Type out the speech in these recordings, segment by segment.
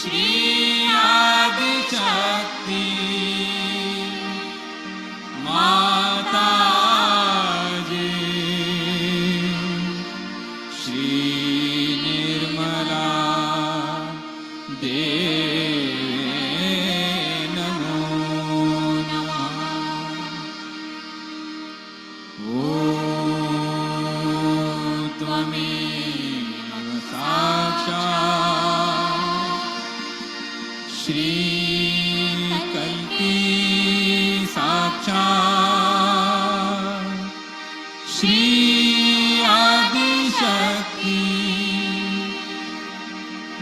Shri Adi Shakti Mata Ji, Shri Nirmala Devi Namo Namah. Om Tvameva Sakshat Shri Kalki Sakshat Shri Adi Shakti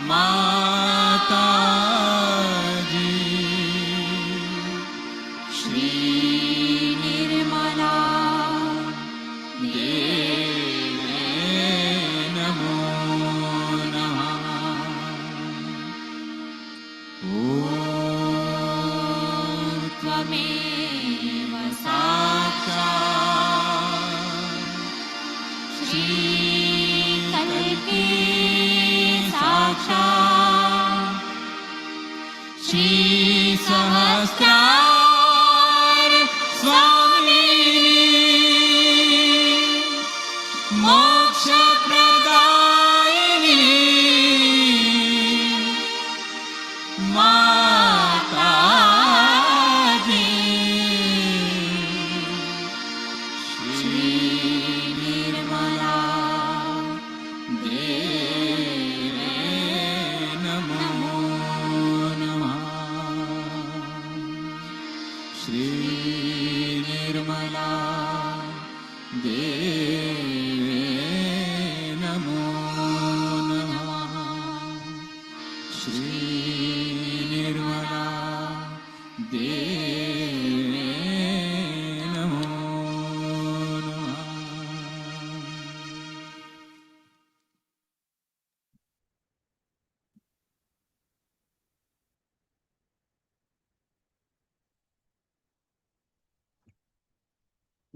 Mata Ji, Shri Nirmala Devi Namo Namah. Om Tvameva Sakshat Shri Kalki Sakshat Shri Sahasrar Swamini Moksha Pradayini Mataji, Shri Nirmala Devi Namo Namah. Shri Nirmala Devi Namo Namah. Shri Nirmala Devi Namo Namah.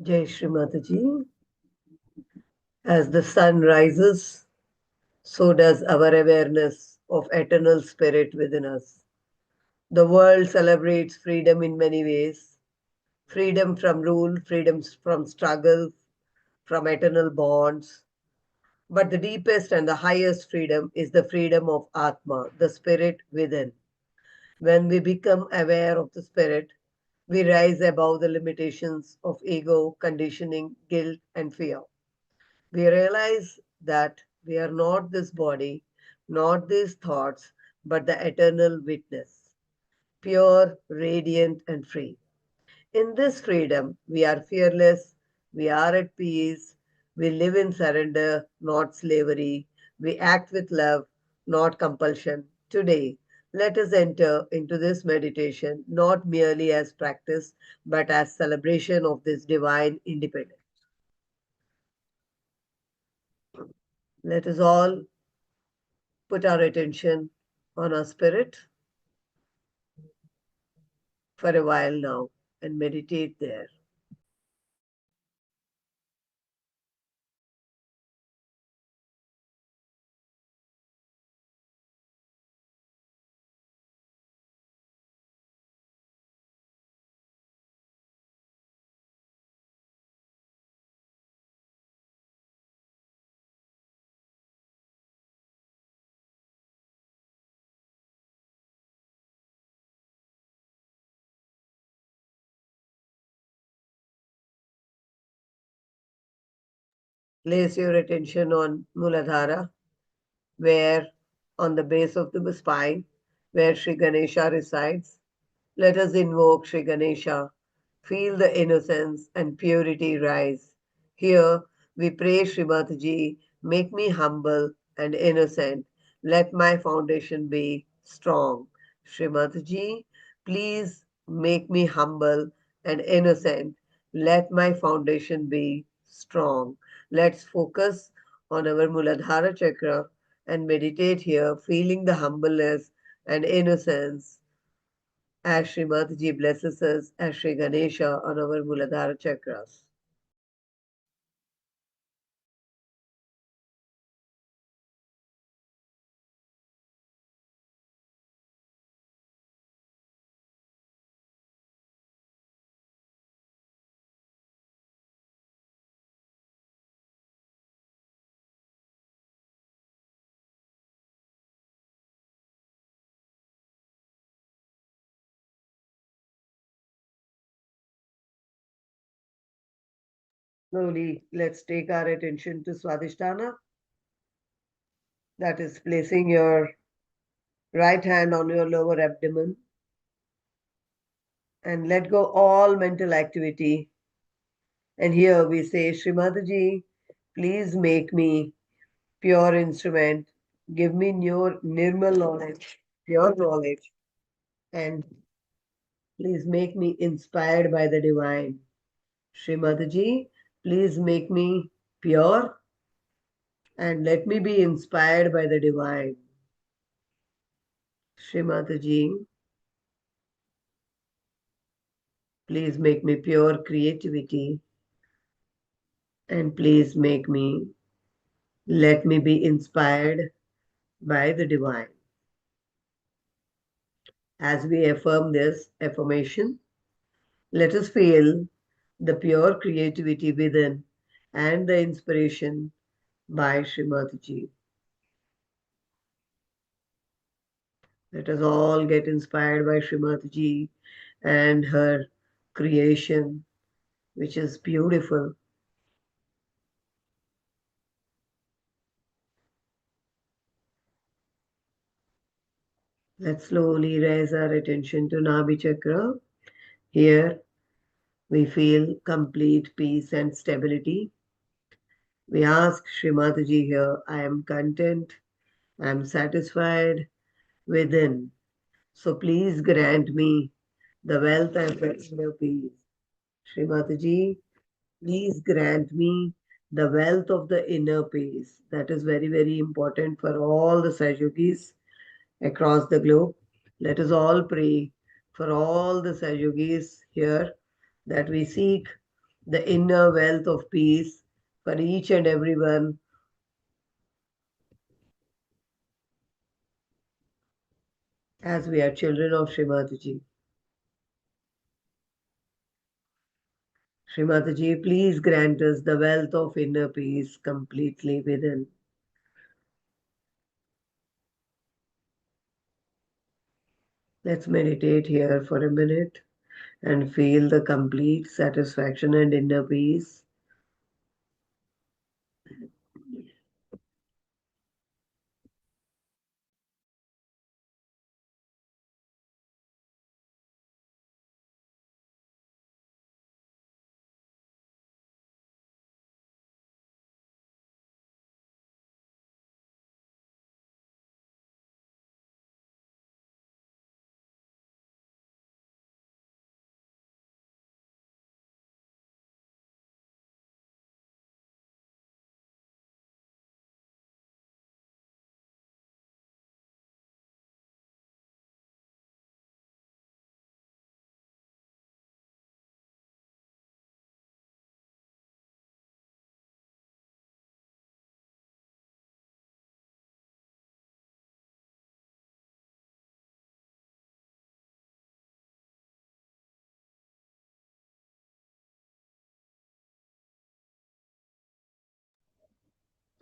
Jai Shri Mataji. As the sun rises, so does our awareness of eternal spirit within us. The world celebrates freedom in many ways: freedom from rule, freedom from struggle, from eternal bonds. But the deepest and the highest freedom is the freedom of Atma, the spirit within. When we become aware of the spirit, we rise above the limitations of ego, conditioning, guilt, and fear. We realize that we are not this body, not these thoughts, but the eternal witness, pure, radiant, and free. In this freedom, we are fearless, we are at peace, we live in surrender, not slavery, we act with love, not compulsion. Today, let us enter into this meditation not merely as practice, but as celebration of this divine independence. Let us all put our attention on our spirit for a while now and meditate there. Place your attention on Muladhara, where on the base of the spine, where Sri Ganesha resides. Let us invoke Sri Ganesha. Feel the innocence and purity rise. Here we pray, Srimataji, make me humble and innocent. Let my foundation be strong. Srimataji, please make me humble and innocent. Let my foundation be strong. Let's focus on our Muladhara chakra and meditate here, feeling the humbleness and innocence as Sri Mataji blesses us as Sri Ganesha on our Muladhara chakras. Slowly, let's take our attention to Swadhisthana. That is placing your right hand on your lower abdomen and let go all mental activity. And here we say, Srimataji, please make me pure instrument. Give me your nirmal knowledge, pure knowledge, and please make me inspired by the divine. Srimataji, please make me pure and let me be inspired by the divine. Srimataji, please make me pure creativity and please let me be inspired by the divine. As we affirm this affirmation, let us feel the pure creativity within and the inspiration by Srimati. Let us all get inspired by Srimati and her creation, which is beautiful. Let's slowly raise our attention to Nabhi Chakra. Here we feel complete peace and stability. We ask Srimati here, I am content, I am satisfied within. So please grant me the wealth and the inner peace. Srimati please grant me the wealth of the inner peace. That is very, very important for all the Sahajogis across the globe. Let us all pray for all the Sahajogis here that we seek the inner wealth of peace for each and everyone as we are children of Srimati. Srimati, please grant us the wealth of inner peace completely within. Let's meditate here for a minute and feel the complete satisfaction and inner peace.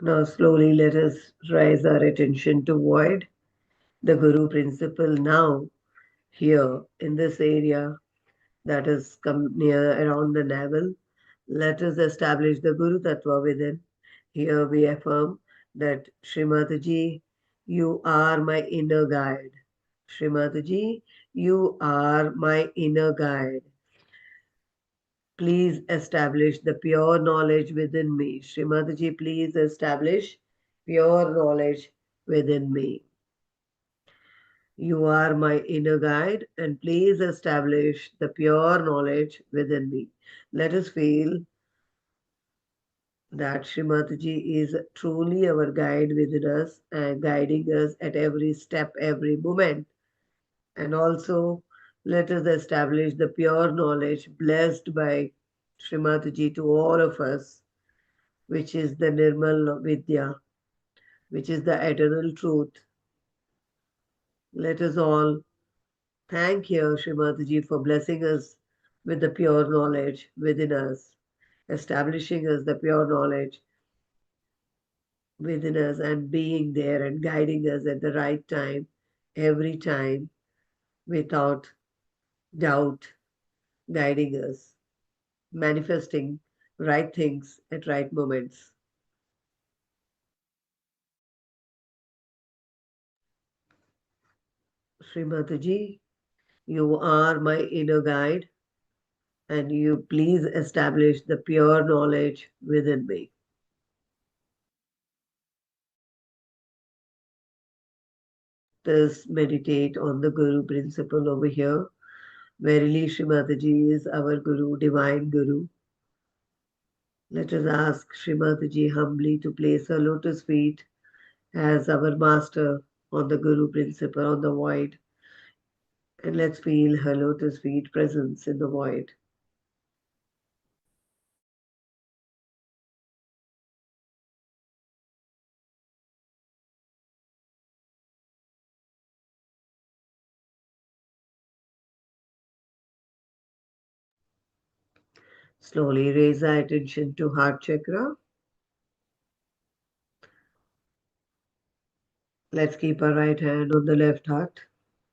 Now, slowly let us raise our attention to void, the Guru principle now, here in this area that is come near around the navel. Let us establish the Guru Tattva within. Here we affirm that Srimataji, you are my inner guide. Srimataji, you are my inner guide. Please establish the pure knowledge within me. Srimataji, please establish pure knowledge within me. You are my inner guide and please establish the pure knowledge within me. Let us feel that Srimataji is truly our guide within us and guiding us at every step, every moment. And also, let us establish the pure knowledge blessed by Srimataji to all of us, which is the Nirmal Vidya, which is the eternal truth. Let us all thank here Srimataji for blessing us with the pure knowledge within us, establishing us the pure knowledge within us and being there and guiding us at the right time, every time, without doubt, guiding us, manifesting right things at right moments. Srimataji, you are my inner guide, and you please establish the pure knowledge within me. Let us meditate on the Guru principle over here. Verily, Srimataji is our Guru, divine Guru. Let us ask Srimataji humbly to place her lotus feet as our master on the Guru principle, on the void. And let's feel her lotus feet presence in the void. Slowly raise our attention to heart chakra. Let's keep our right hand on the left heart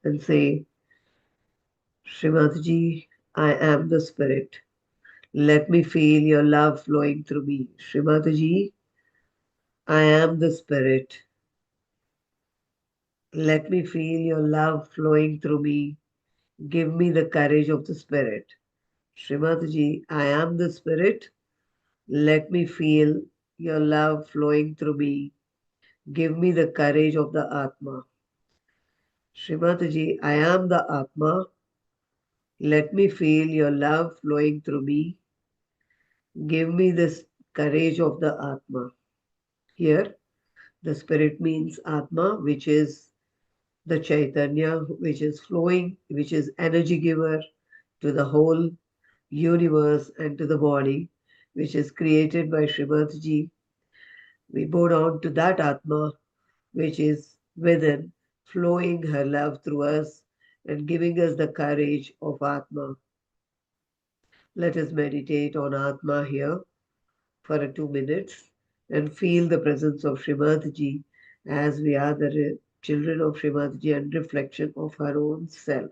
and say, Srimataji, I am the spirit. Let me feel your love flowing through me. Srimataji, I am the spirit. Let me feel your love flowing through me. Give me the courage of the spirit. Srimataji, I am the spirit. Let me feel your love flowing through me. Give me the courage of the Atma. Srimataji, I am the Atma. Let me feel your love flowing through me. Give me this courage of the Atma. Here, the spirit means Atma, which is the Chaitanya, which is flowing, which is energy giver to the whole universe and to the body, which is created by Srimataji. We bow down to that Atma, which is within, flowing her love through us and giving us the courage of Atma. Let us meditate on Atma here for 2 minutes and feel the presence of Srimataji as we are the children of Srimataji and reflection of her own self.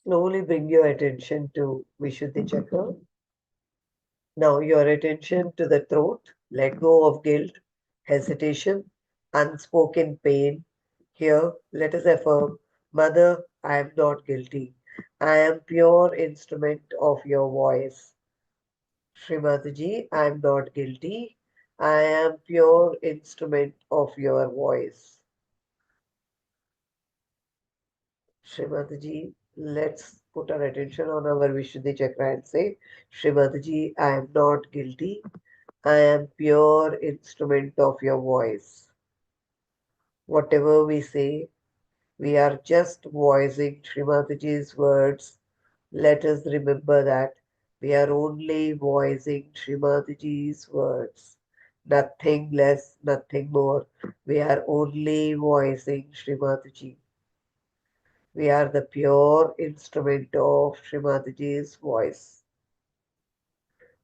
Slowly bring your attention to Vishuddhi Chakra. Now your attention to the throat. Let go of guilt, hesitation, unspoken pain. Here, let us affirm, Mother, I am not guilty. I am pure instrument of your voice. Srimataji, I am not guilty. I am pure instrument of your voice. Srimataji, let's put our attention on our Vishuddhi Chakra and say, Srimataji, I am not guilty. I am pure instrument of your voice. Whatever we say, we are just voicing Srimataji's words. Let us remember that we are only voicing Srimataji's words. Nothing less, nothing more. We are only voicing Srimataji. We are the pure instrument of Srimataji's voice.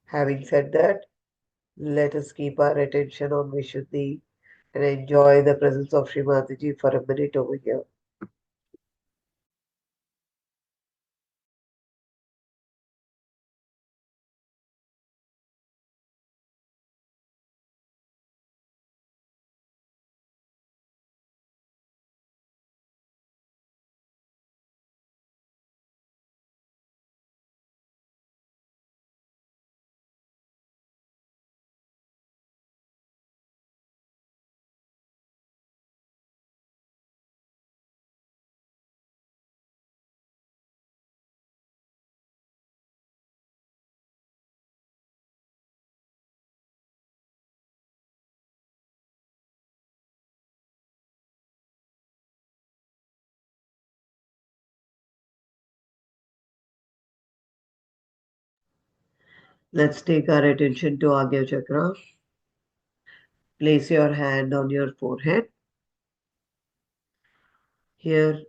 Having said that, let us keep our attention on Vishuddhi and enjoy the presence of Srimataji for a minute over here. Let's take our attention to Agya Chakra. Place your hand on your forehead. Here,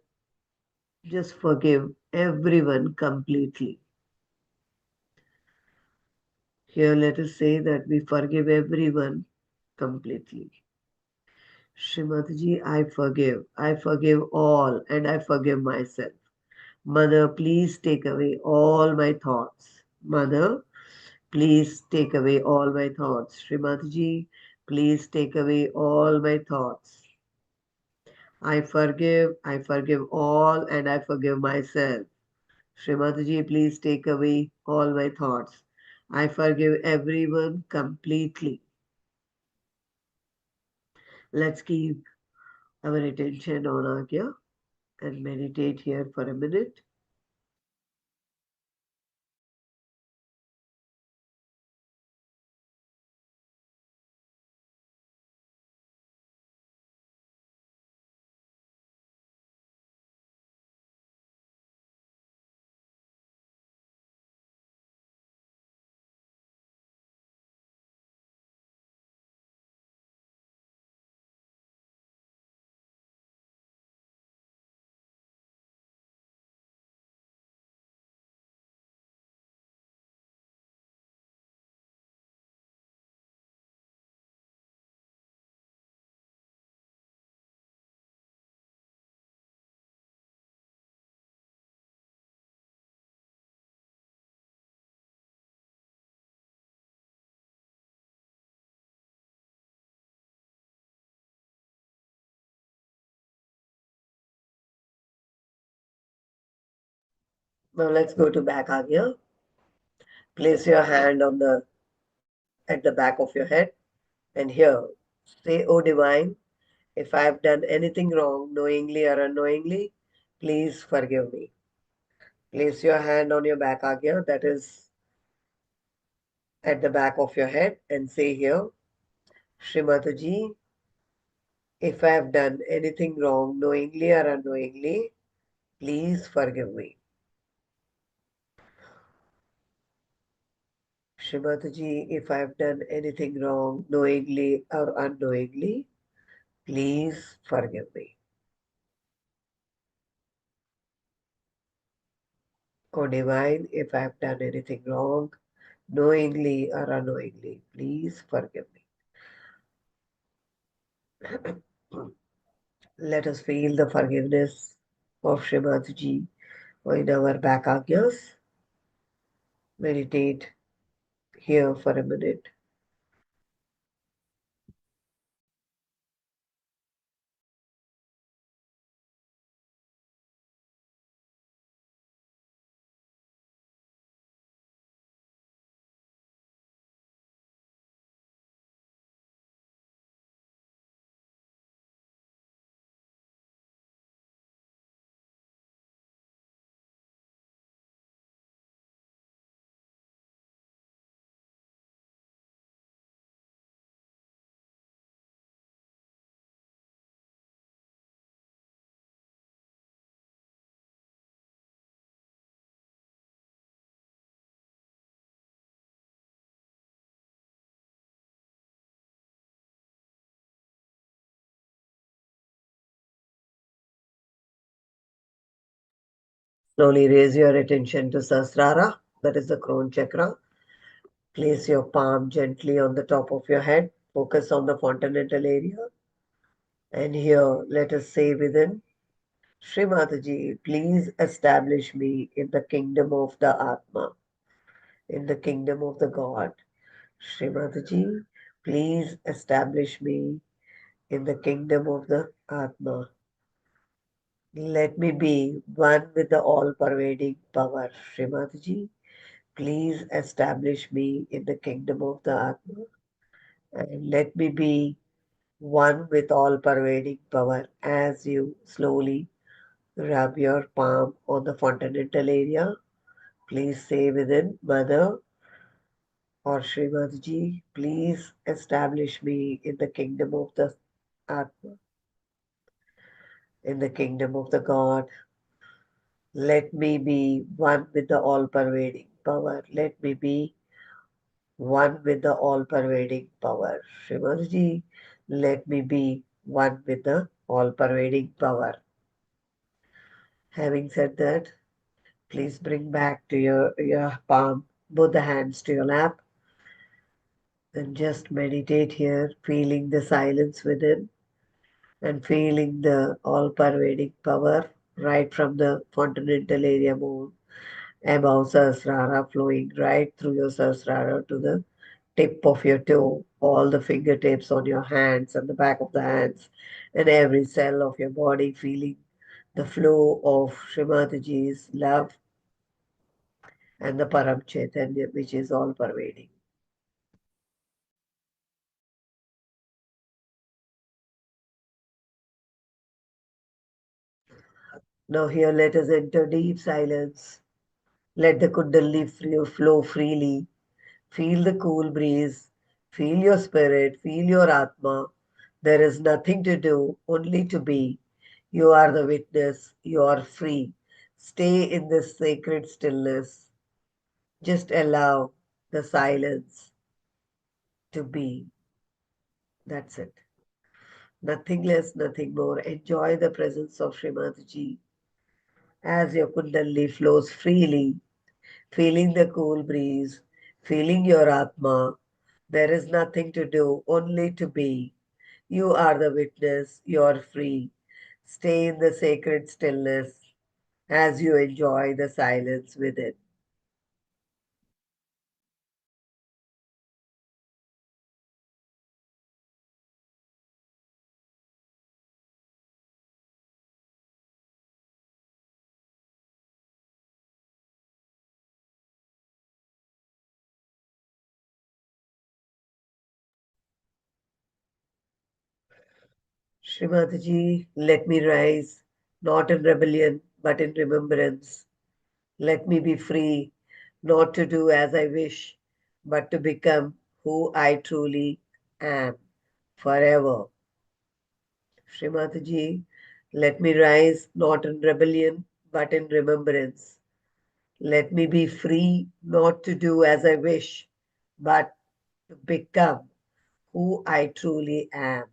just forgive everyone completely. Here, let us say that we forgive everyone completely. Srimati, I forgive. I forgive all and I forgive myself. Mother, please take away all my thoughts. Mother, please take away all my thoughts. Srimati, please take away all my thoughts. I forgive all and I forgive myself. Srimati, please take away all my thoughts. I forgive everyone completely. Let's keep our attention on Agya and meditate here for a minute. Now let's go to back Agya. Place your hand on the at the back of your head and here say, O Divine, if I have done anything wrong, knowingly or unknowingly, please forgive me. Place your hand on your back Agya, that is at the back of your head, and say here, Srimataji, if I have done anything wrong, knowingly or unknowingly, please forgive me. Srimataji, if I have done anything wrong, knowingly or unknowingly, please forgive me. O Divine, if I have done anything wrong, knowingly or unknowingly, please forgive me. Let us feel the forgiveness of Srimataji in our back agyas. Meditate here for a minute. Slowly raise your attention to Sahasrara, that is the crown chakra. Place your palm gently on the top of your head. Focus on the fontanel area. And here, let us say within, Shri Mataji, please establish me in the kingdom of the Atma, in the kingdom of the God. Shri Mataji, please establish me in the kingdom of the Atma. Let me be one with the all-pervading power. Shri Mataji, please establish me in the kingdom of the Atma. And let me be one with all-pervading power as you slowly rub your palm on the fontanel area. Please say within, Mother or Srimad please establish me in the kingdom of the Atma, in the kingdom of the God. Let me be one with the all-pervading power. Let me be one with the all-pervading power. Srimati, let me be one with the all-pervading power. Having said that, please bring back to your palm, both the hands to your lap, and just meditate here, feeling the silence within and feeling the all-pervading power right from the continental area moon above Sahasrara, flowing right through your Sahasrara to the tip of your toe, all the fingertips on your hands and the back of the hands, and every cell of your body feeling the flow of Srimataji's love and the Param Chaitanya, which is all pervading. Now, here let us enter deep silence. Let the Kundalini flow freely. Feel the cool breeze. Feel your spirit. Feel your Atma. There is nothing to do, only to be. You are the witness. You are free. Stay in this sacred stillness. Just allow the silence to be. That's it. Nothing less, nothing more. Enjoy the presence of Srimataji as your Kundalini flows freely, feeling the cool breeze, feeling your Atma. There is nothing to do, only to be. You are the witness, you are free. Stay in the sacred stillness as you enjoy the silence within. Srimataji, let me rise, not in rebellion, but in remembrance. Let me be free, not to do as I wish, but to become who I truly am forever. Srimataji, let me rise, not in rebellion, but in remembrance. Let me be free, not to do as I wish, but to become who I truly am.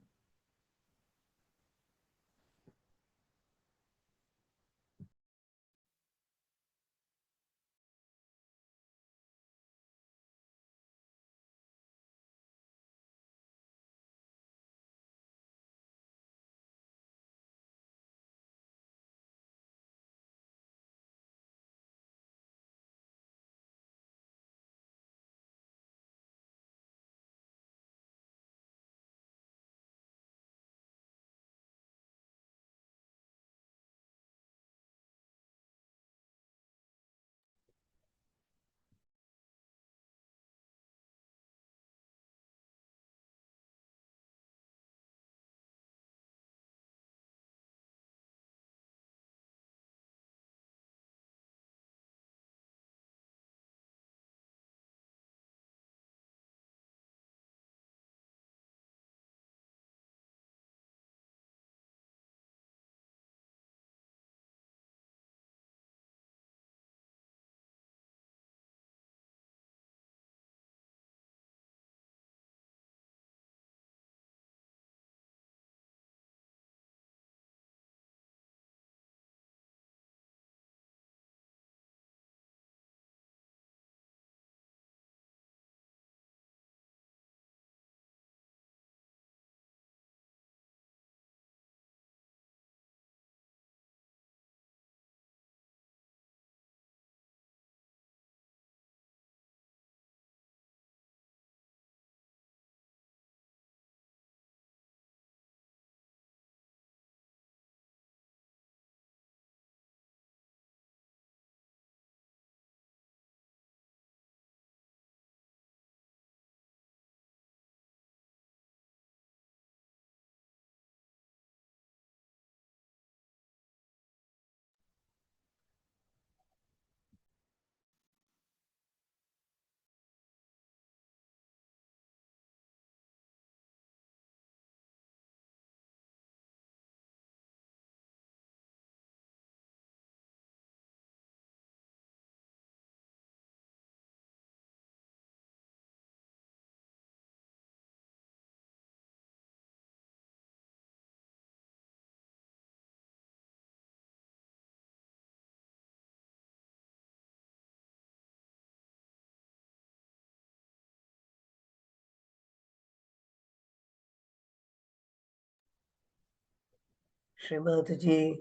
Srimataji,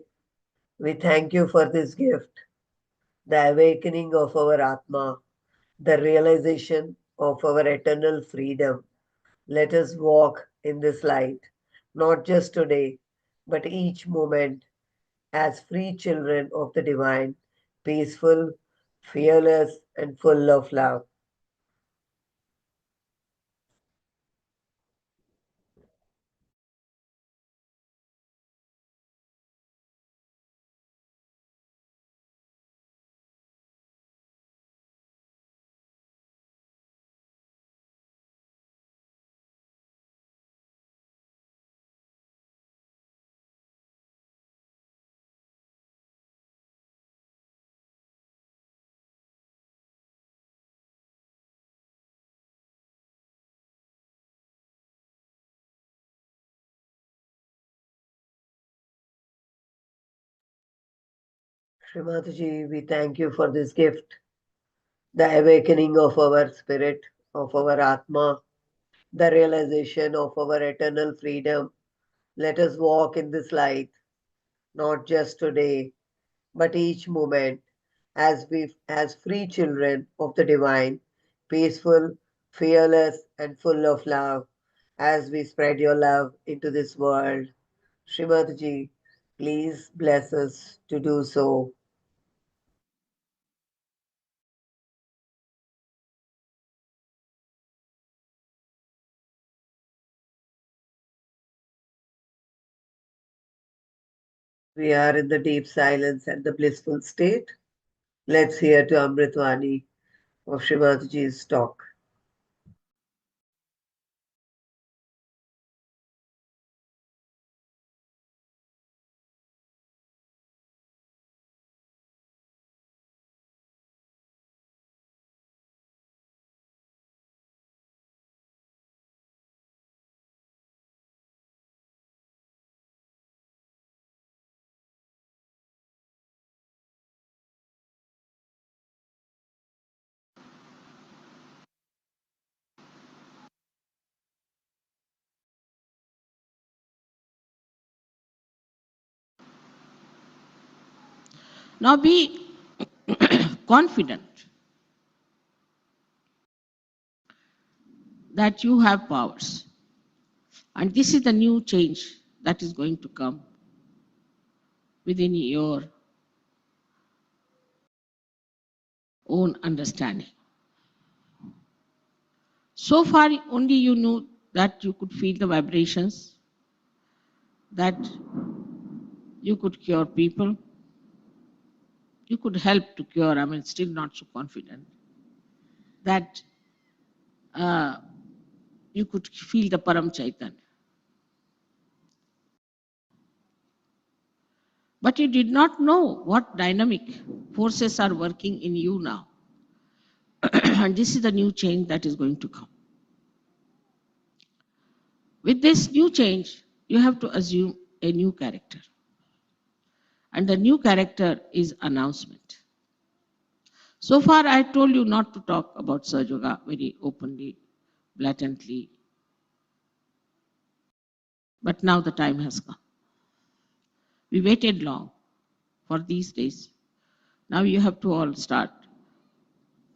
we thank you for this gift, the awakening of our Atma, the realization of our eternal freedom. Let us walk in this light, not just today, but each moment as free children of the divine, peaceful, fearless, and full of love. Srimataji, we thank you for this gift, the awakening of our spirit, of our Atma, the realization of our eternal freedom. Let us walk in this light, not just today, but each moment as free children of the divine, peaceful, fearless, and full of love, as we spread your love into this world. Srimataji, please bless us to do so. We are in the deep silence and the blissful state. Let's hear to Amritvani of Srimataji's talk. Now be confident that you have powers. And this is the new change that is going to come within your own understanding. So far, only you knew that you could feel the vibrations, that you could cure people, you could help to cure, I mean, still not so confident, that uh, you could feel the Param Chaitanya. But you did not know what dynamic forces are working in you now. And this is the new change that is going to come. With this new change, you have to assume a new character. And the new character is announcement. So far, I told you not to talk about Sahaja Yoga very openly, blatantly. But now the time has come. We waited long for these days. Now you have to all start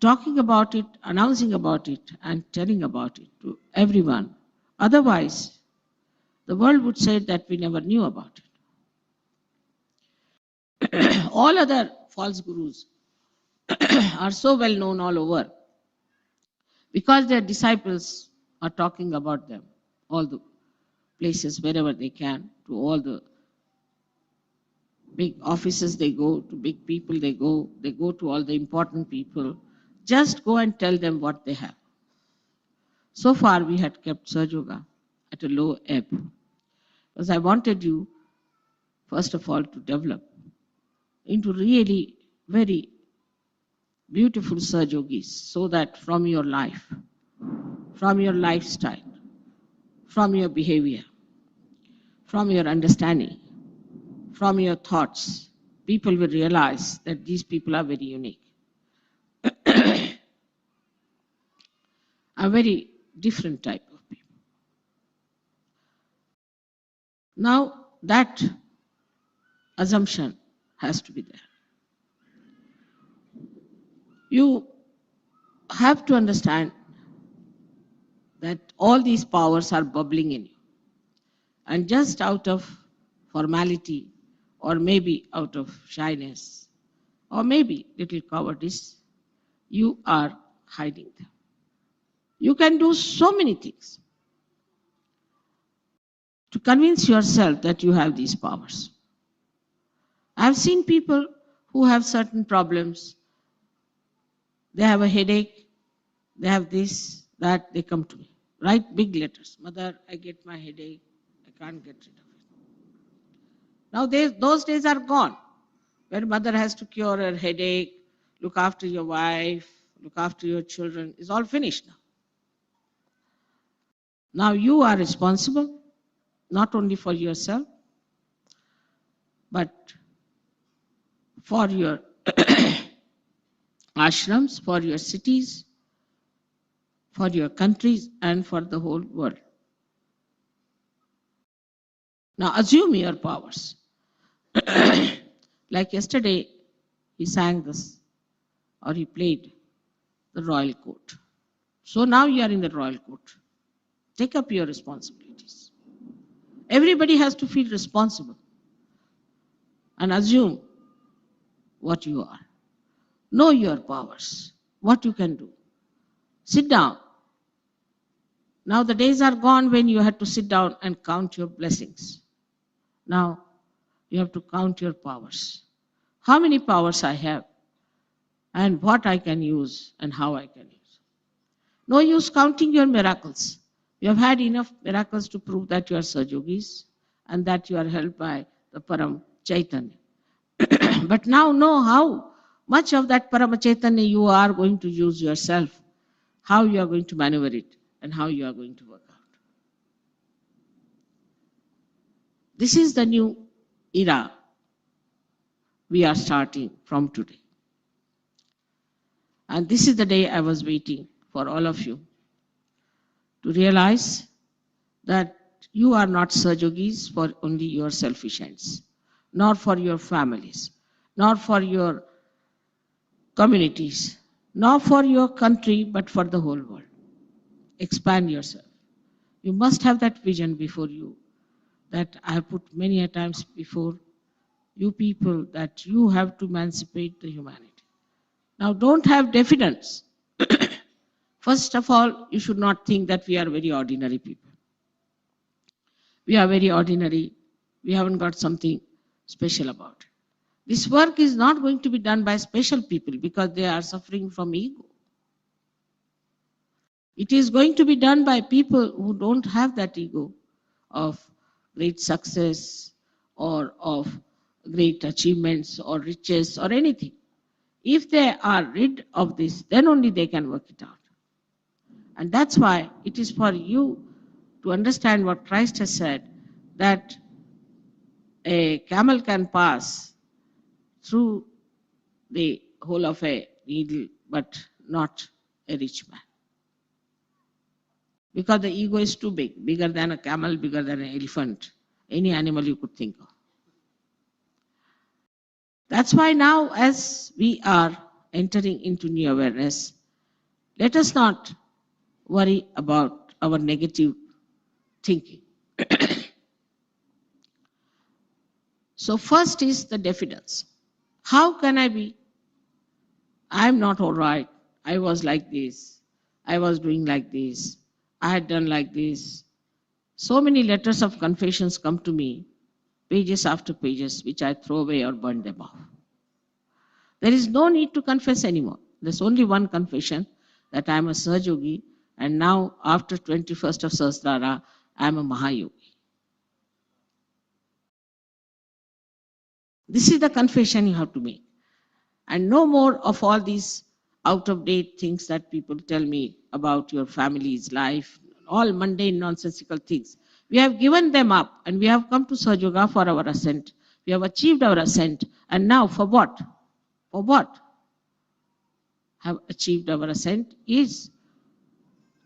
talking about it, announcing about it, and telling about it to everyone. Otherwise, the world would say that we never knew about it. All other false gurus are so well known all over because their disciples are talking about them, all the places wherever they can, to all the big offices they go, to big people they go to all the important people. Just go and tell them what they have. So far, we had kept Sahaja Yoga at a low ebb because I wanted you, first of all, to develop into really very beautiful Sahaja Yogis so that from your life, from your lifestyle, from your behavior, from your understanding, from your thoughts, people will realize that these people are very unique, a very different type of people. Now that assumption has to be there. You have to understand that all these powers are bubbling in you. And just out of formality, or maybe out of shyness, or maybe little cowardice, you are hiding them. You can do so many things to convince yourself that you have these powers. I've seen people who have certain problems. They have a headache, they have this, that, they come to me. Write big letters. Mother, I get my headache, I can't get rid of it. Now those days are gone, where mother has to cure her headache, look after your wife, look after your children. It's all finished now. Now you are responsible, not only for yourself, but for your ashrams, for your cities, for your countries, and for the whole world. Now assume your powers. Like yesterday, he sang this, or he played the royal court. So now you are in the royal court. Take up your responsibilities. Everybody has to feel responsible and assume what you are. Know your powers, what you can do. Sit down. Now the days are gone when you had to sit down and count your blessings. Now you have to count your powers. How many powers I have, and what I can use, and how I can use. No use counting your miracles. You have had enough miracles to prove that you are Sahajogis and that you are helped by the Param Chaitanya. But now know how much of that Param Chaitanya you are going to use yourself, how you are going to maneuver it, and how you are going to work out. This is the new era we are starting from today. And this is the day I was waiting for all of you to realize that you are not Sahajogis for only your selfish ends, nor for your families, nor for your communities, nor for your country, but for the whole world. Expand yourself. You must have that vision before you, that I have put many a times before you people, that you have to emancipate the humanity. Now don't have diffidence. First of all, you should not think that we are very ordinary people. We are very ordinary. We haven't got something special about it. This work is not going to be done by special people because they are suffering from ego. It is going to be done by people who don't have that ego of great success or of great achievements or riches or anything. If they are rid of this, then only they can work it out. And that's why it is for you to understand what Christ has said, that a camel can pass through the hole of a needle, but not a rich man. Because the ego is too big, bigger than a camel, bigger than an elephant, any animal you could think of. That's why now, as we are entering into new awareness, let us not worry about our negative thinking. So first is the diffidence. How can I be? I'm not all right. I was like this. I was doing like this. I had done like this. So many letters of confessions come to me, pages after pages, which I throw away or burn them off. There is no need to confess anymore. There's only one confession, that I am a Sahajogi, and now after 21st of Sahasrara, I am a Mahayogi. This is the confession you have to make. And no more of all these out-of-date things that people tell me about your family's life, all mundane, nonsensical things. We have given them up, and we have come to Sahaja for our ascent. We have achieved our ascent, and now for what? For what? Have achieved our ascent is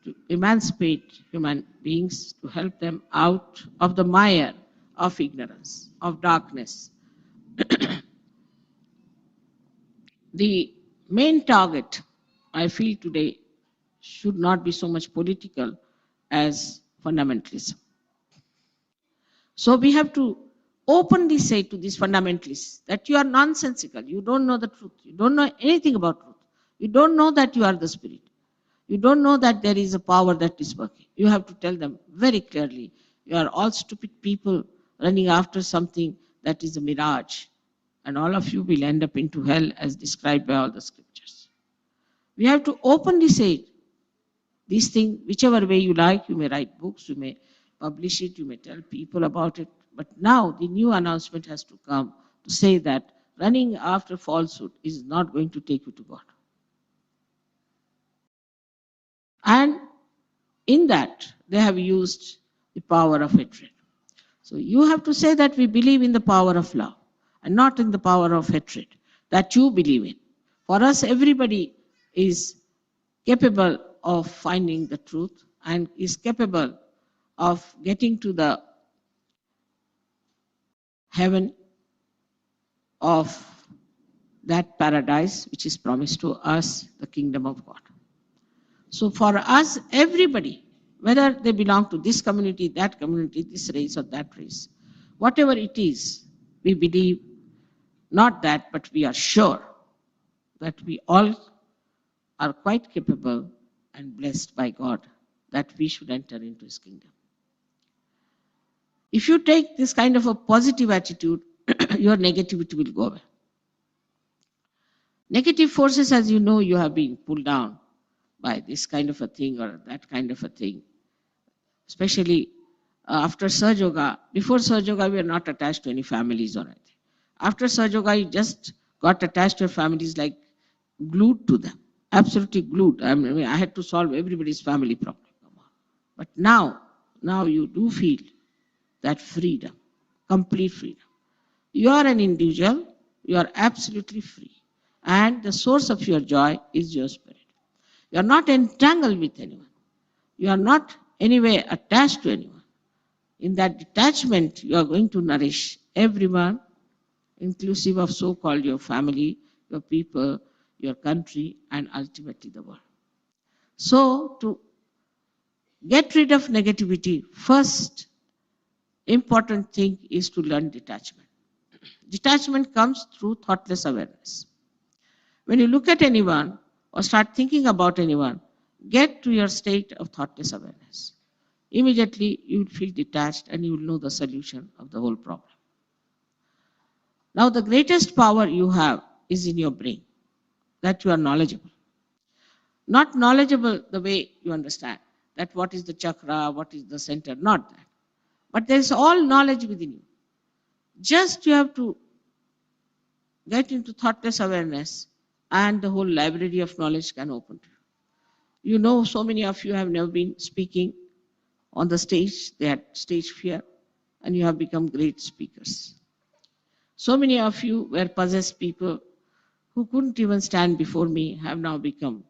to emancipate human beings, to help them out of the mire of ignorance, of darkness, The main target, I feel today, should not be so much political as fundamentalism. So we have to openly say to these fundamentalists that you are nonsensical, you don't know the truth, you don't know anything about truth, you don't know that you are the spirit, you don't know that there is a power that is working. You have to tell them very clearly, you are all stupid people running after something that is a mirage, and all of you will end up into hell as described by all the scriptures. We have to openly say these things, whichever way you like. You may write books, you may publish it, you may tell people about it. But now the new announcement has to come to say that running after falsehood is not going to take you to God. And in that, they have used the power of hatred. So you have to say that we believe in the power of love and not in the power of hatred that you believe in. For us, everybody is capable of finding the truth and is capable of getting to the heaven of that paradise which is promised to us, the kingdom of God. So for us, everybody, whether they belong to this community, this race or that race, whatever it is, we believe not that, but we are sure that we all are quite capable and blessed by God that we should enter into his kingdom. If you take this kind of a positive attitude, your negativity will go away. Negative forces, as you know, you have been pulled down by this kind of a thing or that kind of a thing. Especially after Sahaja Yoga. Before Sahaja Yoga, we are not attached to any families or anything. After Sahaja Yoga, you just got attached to your families, like glued to them, absolutely glued. I mean, I had to solve everybody's family problem. But now you do feel that freedom, complete freedom. You are an individual, you are absolutely free. And the source of your joy is your spirit. You are not entangled with anyone. You are not anyway attached to anyone. In that detachment, you are going to nourish everyone, inclusive of so-called your family, your people, your country, and ultimately the world. So to get rid of negativity, first important thing is to learn detachment. Detachment comes through thoughtless awareness. When you look at anyone or start thinking about anyone, get to your state of thoughtless awareness. Immediately you will feel detached and you will know the solution of the whole problem. Now the greatest power you have is in your brain, that you are knowledgeable. Not knowledgeable the way you understand, that what is the chakra, what is the center, not that. But there is all knowledge within you. Just you have to get into thoughtless awareness and the whole library of knowledge can open to you. You know, so many of you have never been speaking on the stage, they had stage fear, and you have become great speakers. So many of you were possessed people who couldn't even stand before me, have now become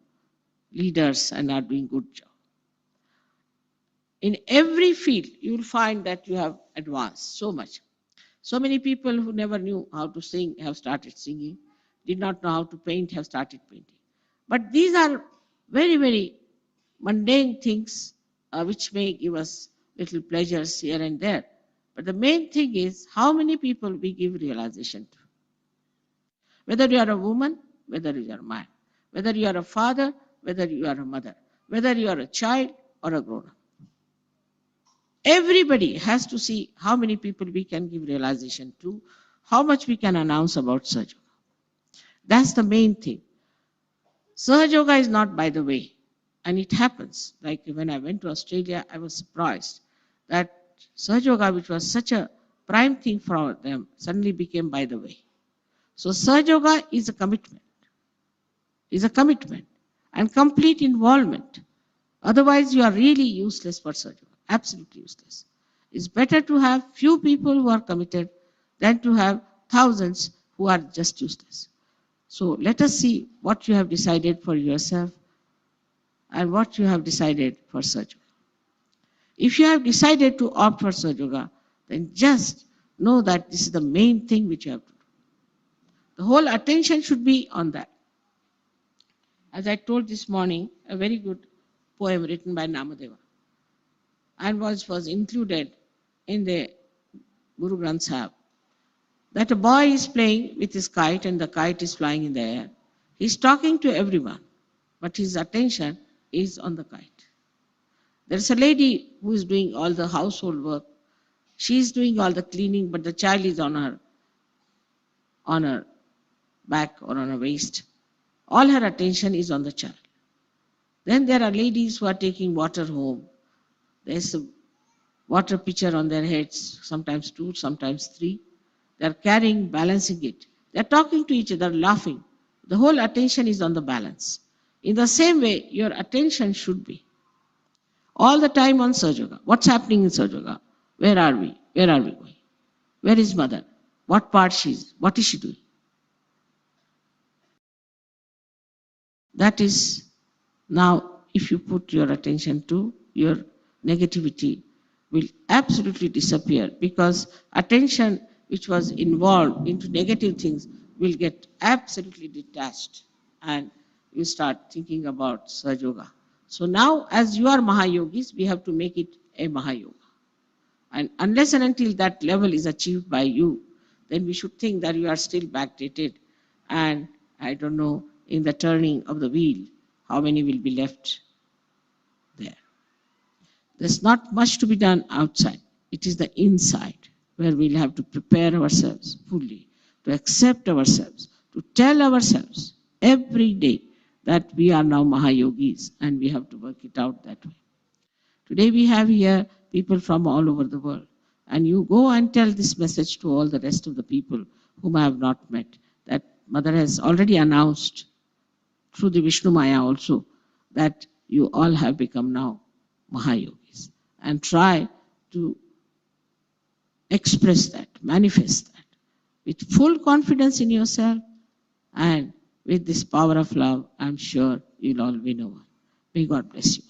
leaders and are doing good job. In every field, you will find that you have advanced so much. So many people who never knew how to sing have started singing, did not know how to paint, have started painting. But these are very, very mundane things which may give us little pleasures here and there. But the main thing is how many people we give realization to. Whether you are a woman, whether you are a man, whether you are a father, whether you are a mother, whether you are a child or a grown-up. Everybody has to see how many people we can give realization to, how much we can announce about Sahaja Yoga. That's the main thing. Sahaja Yoga is not by the way. And it happens. Like when I went to Australia, I was surprised that Sahaja Yoga, which was such a prime thing for them, suddenly became by the way. So Sahaja Yoga is a commitment and complete involvement. Otherwise, you are really useless for Sahaja Yoga, absolutely useless. It's better to have few people who are committed than to have thousands who are just useless. So let us see what you have decided for yourself and what you have decided for Sahaja Yoga. If you have decided to opt for Sahaja Yoga, then just know that this is the main thing which you have to do. The whole attention should be on that. As I told this morning, a very good poem written by Namadeva and was included in the Guru Granth Sahib, that a boy is playing with his kite and the kite is flying in the air. He's talking to everyone, but his attention is on the kite. There's a lady who is doing all the household work. She's doing all the cleaning, but the child is on her back or on her waist. All her attention is on the child. Then there are ladies who are taking water home. There's a water pitcher on their heads, sometimes two, sometimes three. They're carrying, balancing it. They're talking to each other, laughing. The whole attention is on the balance. In the same way, your attention should be all the time on Sahaja. What's happening in Sahaja? Where are we? Where are we going? Where is mother? What part she's? What is she doing? That is, now if you put your attention to, your negativity will absolutely disappear, because attention which was involved into negative things will get absolutely detached, and you start thinking about Sahaja. So now, as you are Mahayogis, we have to make it a Mahayoga. And unless and until that level is achieved by you, then we should think that you are still backdated. And I don't know, in the turning of the wheel, how many will be left there. There's not much to be done outside. It is the inside where we'll have to prepare ourselves fully, to accept ourselves, to tell ourselves every day that we are now Mahayogis and we have to work it out that way. Today we have here people from all over the world. And you go and tell this message to all the rest of the people whom I have not met, that Mother has already announced through the Vishnu Maya also that you all have become now Mahayogis. And try to express that, manifest that with full confidence in yourself, and with this power of love, I'm sure you'll all win over. May God bless you.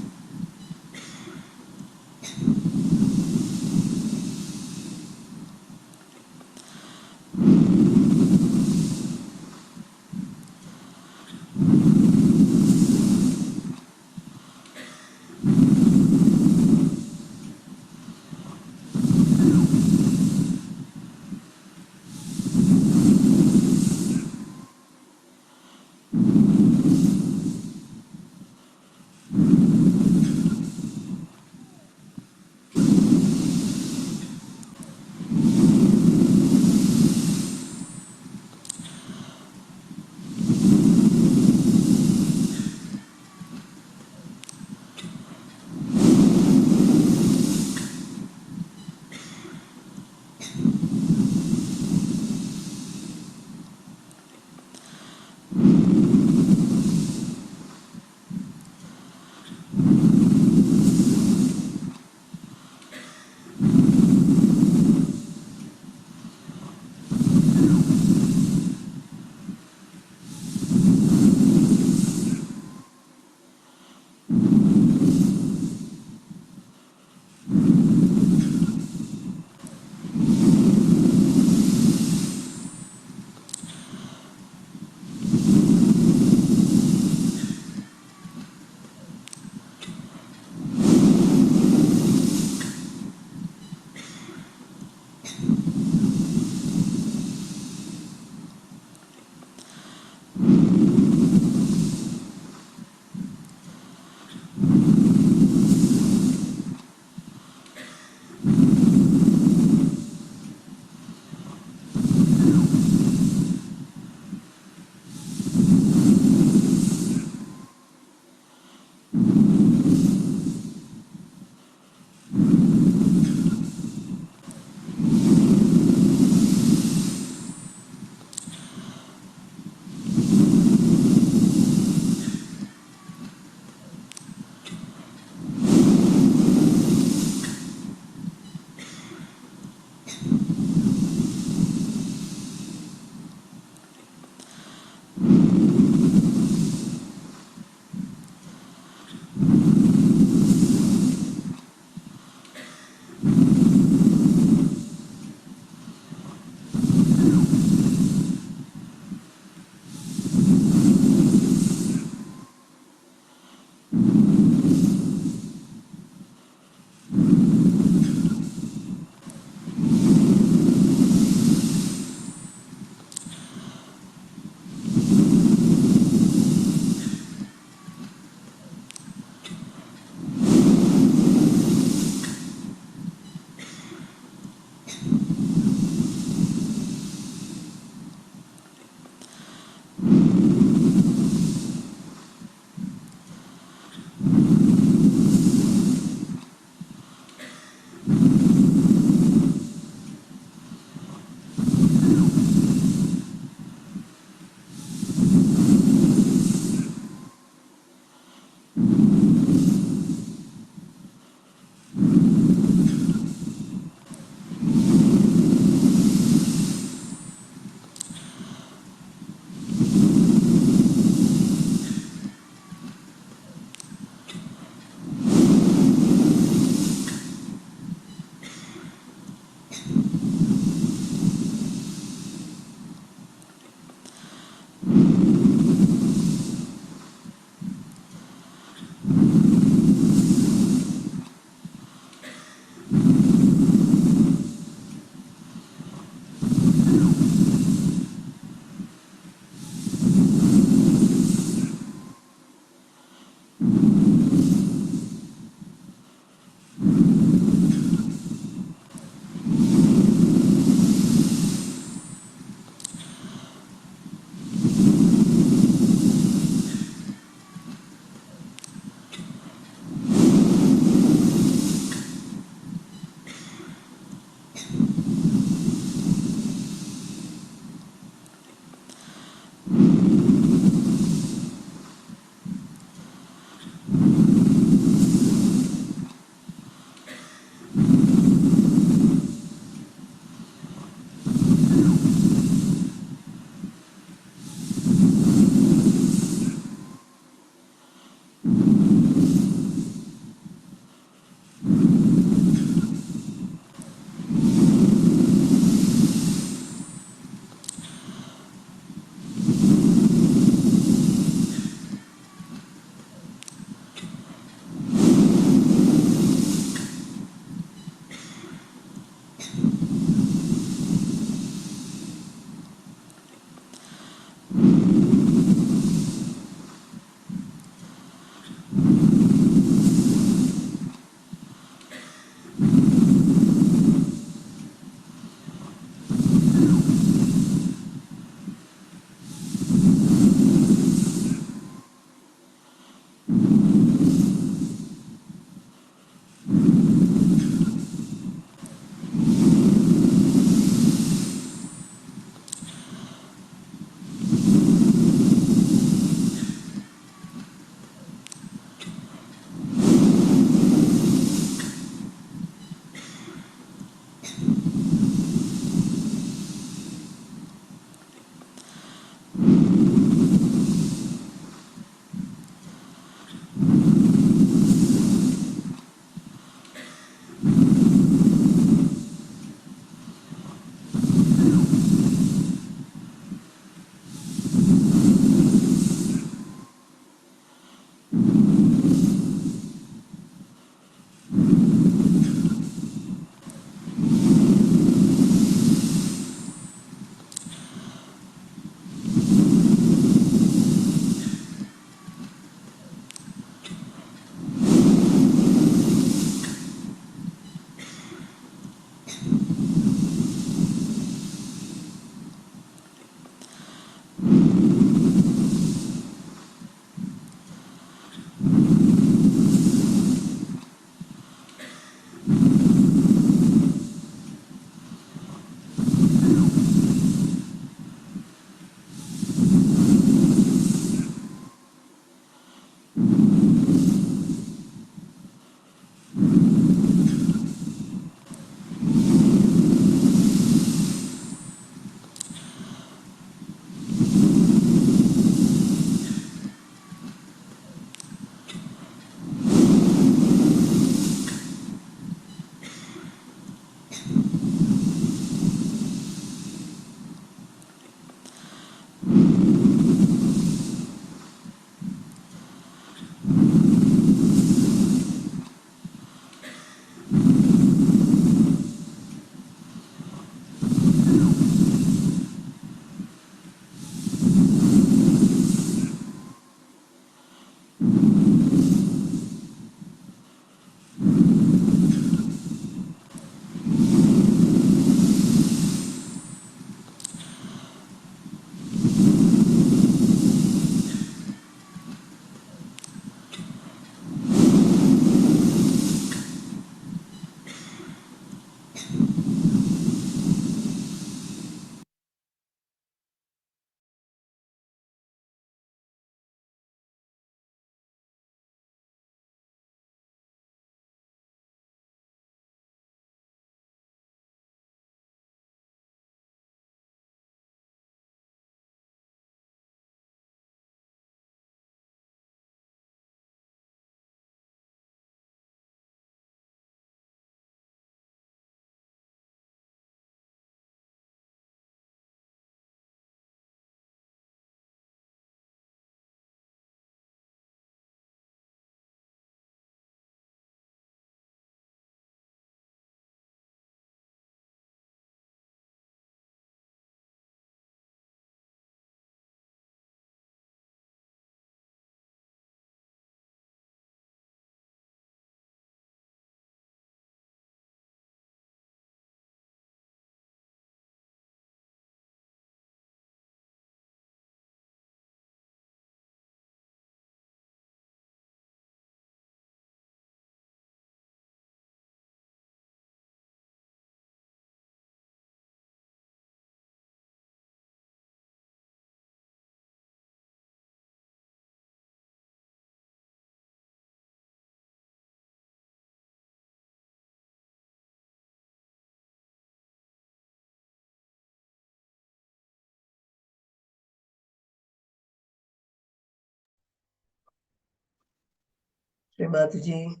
Srimataji,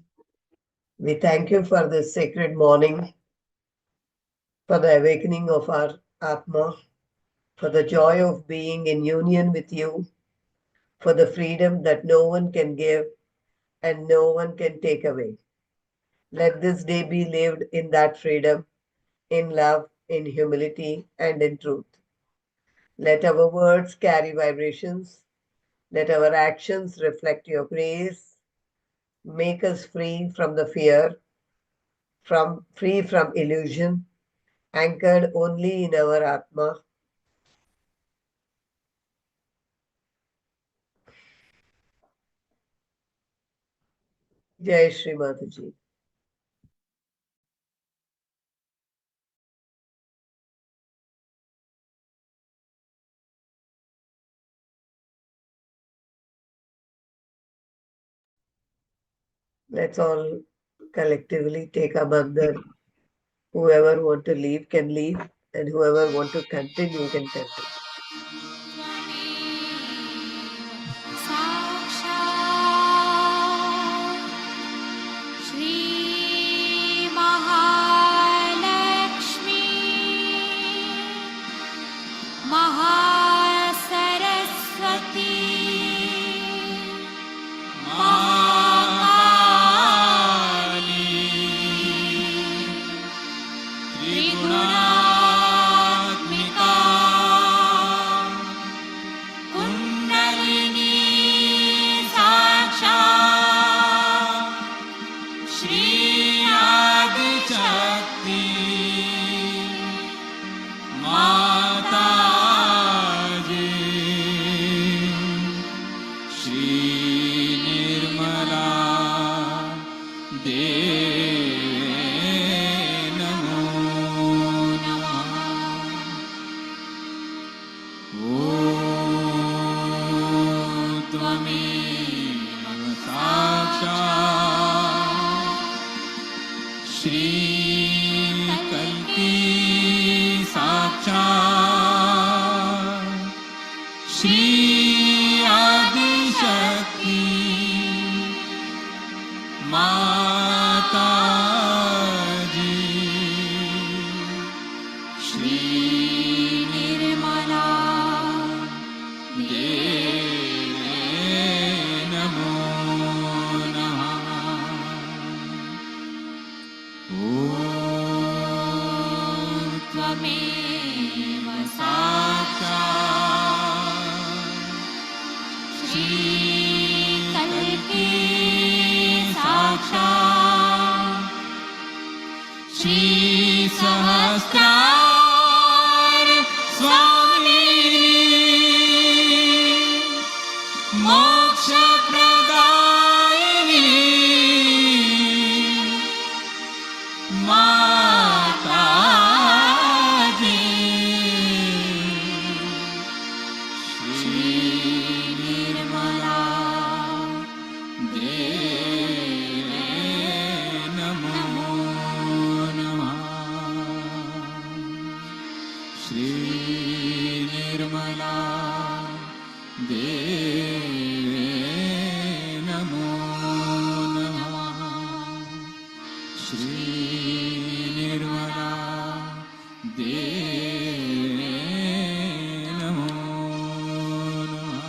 we thank you for this sacred morning, for the awakening of our Atma, for the joy of being in union with you, for the freedom that no one can give and no one can take away. Let this day be lived in that freedom, in love, in humility, and in truth. Let our words carry vibrations. Let our actions reflect your grace. Make us free from the fear, free from illusion, anchored only in our Atma. Jai Shri Mataji. Let's all collectively take a mandir. Whoever want to leave can leave, and whoever want to continue can continue. साक्षात् श्री महालक्ष्मी महासरस्वती त्रिगुणात्मिका कुण्डलिनी साक्षात् श्री आदिशक्ति माताजी श्री निर्मला देवी नमो नमः। ॐ त्वमेव साक्षात् श्रीकल्की साक्षात् श्री आदिशक्ति माताजी श्री निर्मला देवी नमो नमः। ॐ त्वमेव साक्षात् श्रीकल्की साक्षात् श्री सहस्रार स्वामिनी मोक्षप्रदायिनी माताजी श्री निर्मला देवी नमो नमः। श्री निर्मला देवी नमो नमः। श्री निर्मला देवी नमो नमः।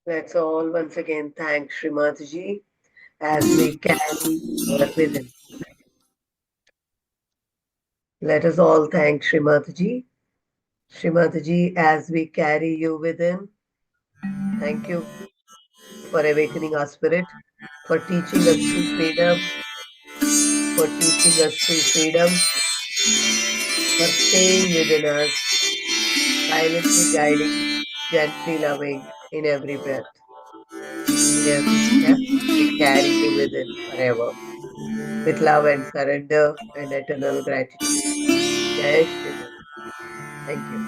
Let's all once again thank Srimataji as we carry her within. Let us all thank Srimataji. Srimataji, as we carry you within, thank you for awakening our spirit, for teaching us true freedom, for teaching us true freedom, for staying within us, silently guiding, gently loving in every breath. In every step, we carry you within forever. with love and surrender and eternal gratitude. Jai Shri Mata. Thank you.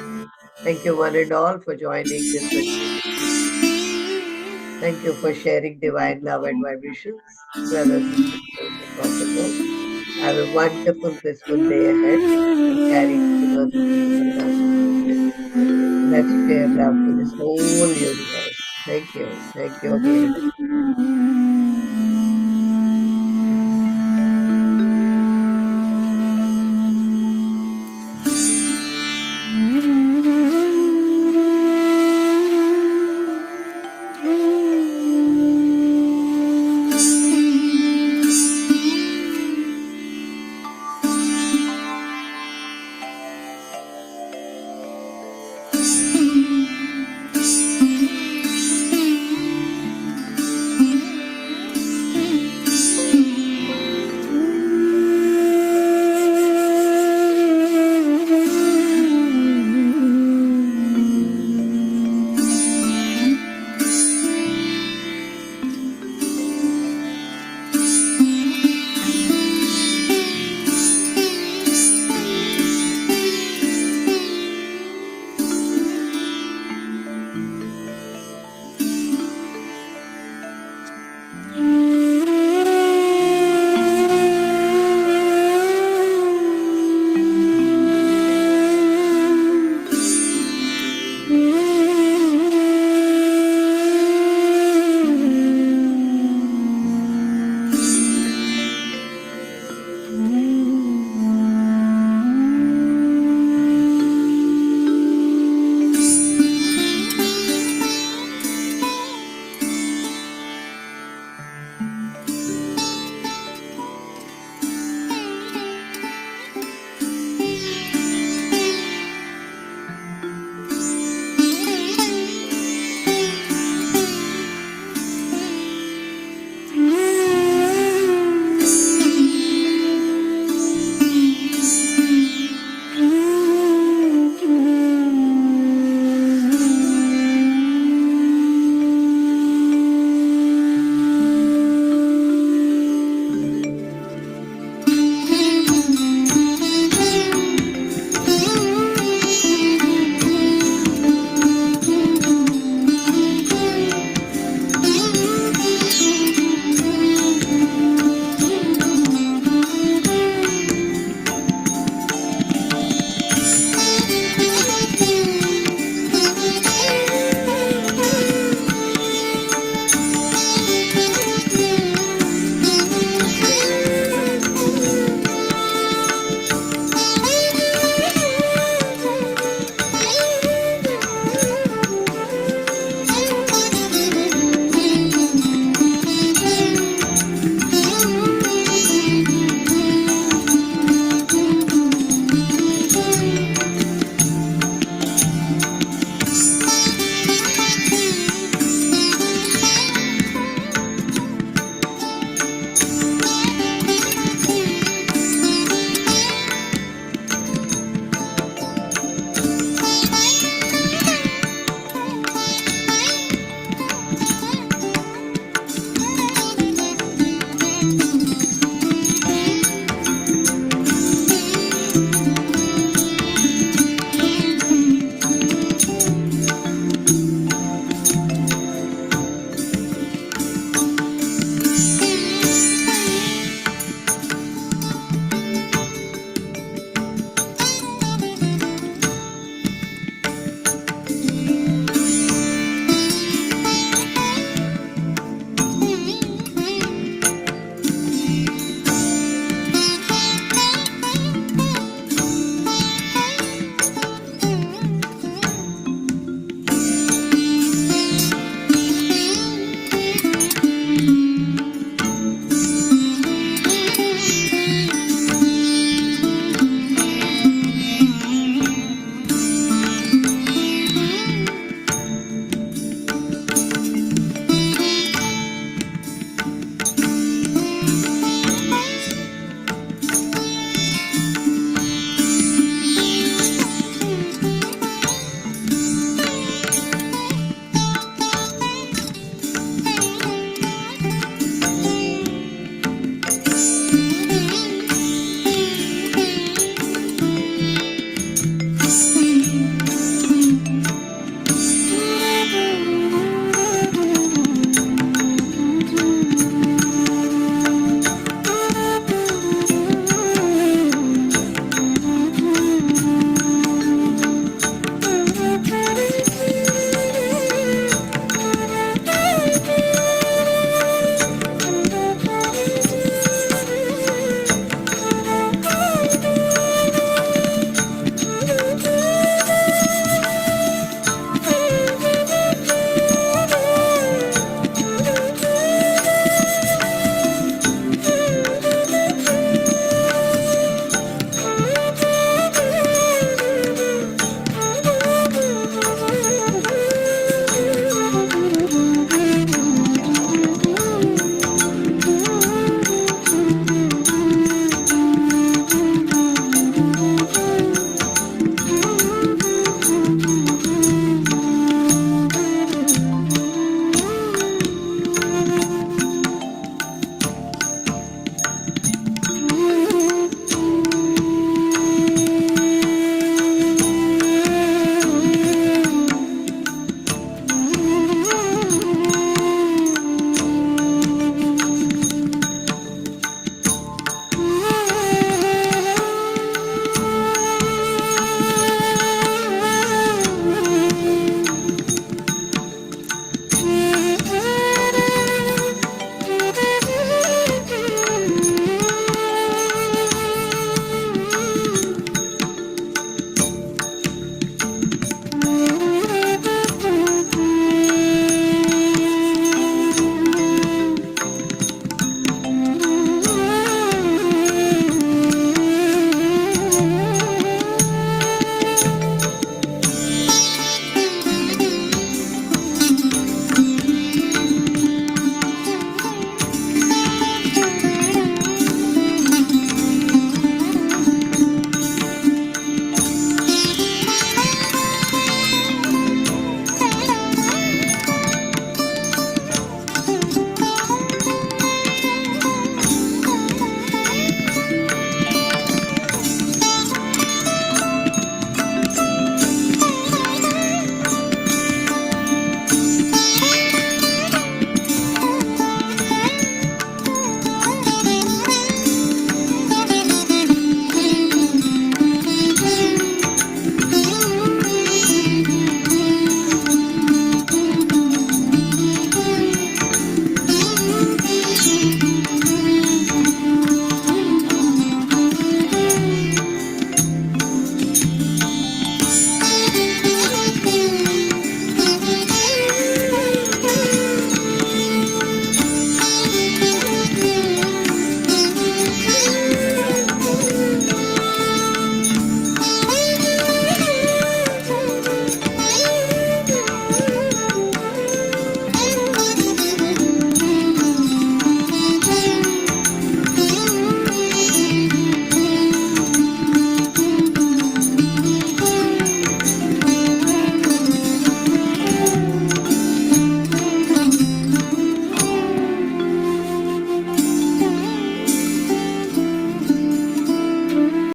Thank you, one and all, for joining this meditative session. Thank you for sharing divine love and vibrations, brothers and sisters across the globe. Have a wonderful, peaceful day ahead and carry Srimati ji in your loving spirit. Let's share love to this whole universe. Thank you. Thank you again.